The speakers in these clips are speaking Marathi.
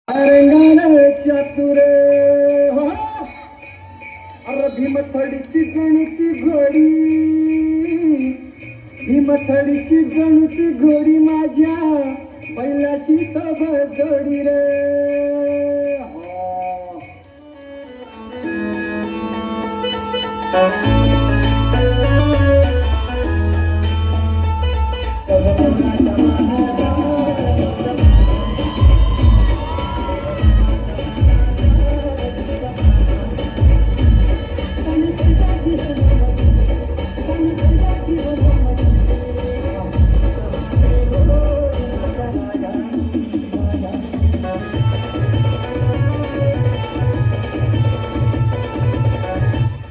रंगान चातुर अरे भीमथडीची गणिती घोडी, भीमथडीची गणिती घोडी माझ्या बैलाची सब जोडी रे.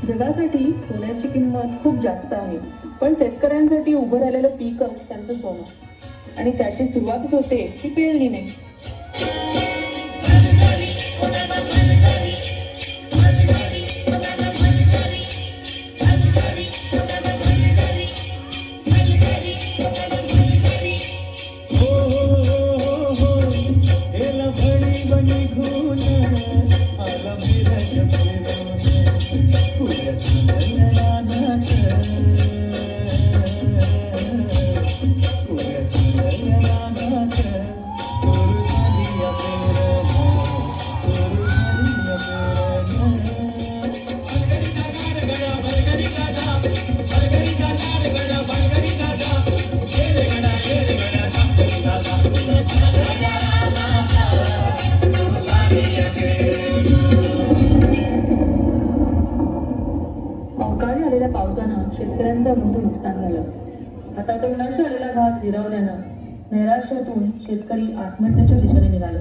जगासाठी सोन्याची किंमत खूप जास्त आहे, पण शेतकऱ्यांसाठी उभं राहिलेलं पीकच त्यांचं सोनं आणि त्याची सुरुवातच होते की पेरणीने. अवकाळी आलेल्या पावसानं शेतकऱ्यांचं मोठं नुकसान झालं. हातातून नश आलेला घास हिरावल्यानं नैराश्यातून शेतकरी आत्महत्येच्या दिशेने निघाले.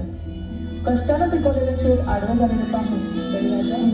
कष्टानं पिकवलेलं शेत आडवं झालेलं पाहून बैलाच्या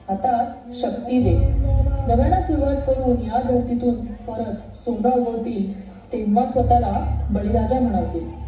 हातात शक्ती दे. नव्याला सुरुवात करून या धर्तीतून परत सोंगा उगवतील तेव्हा स्वतःला बळीराजा म्हणावतील.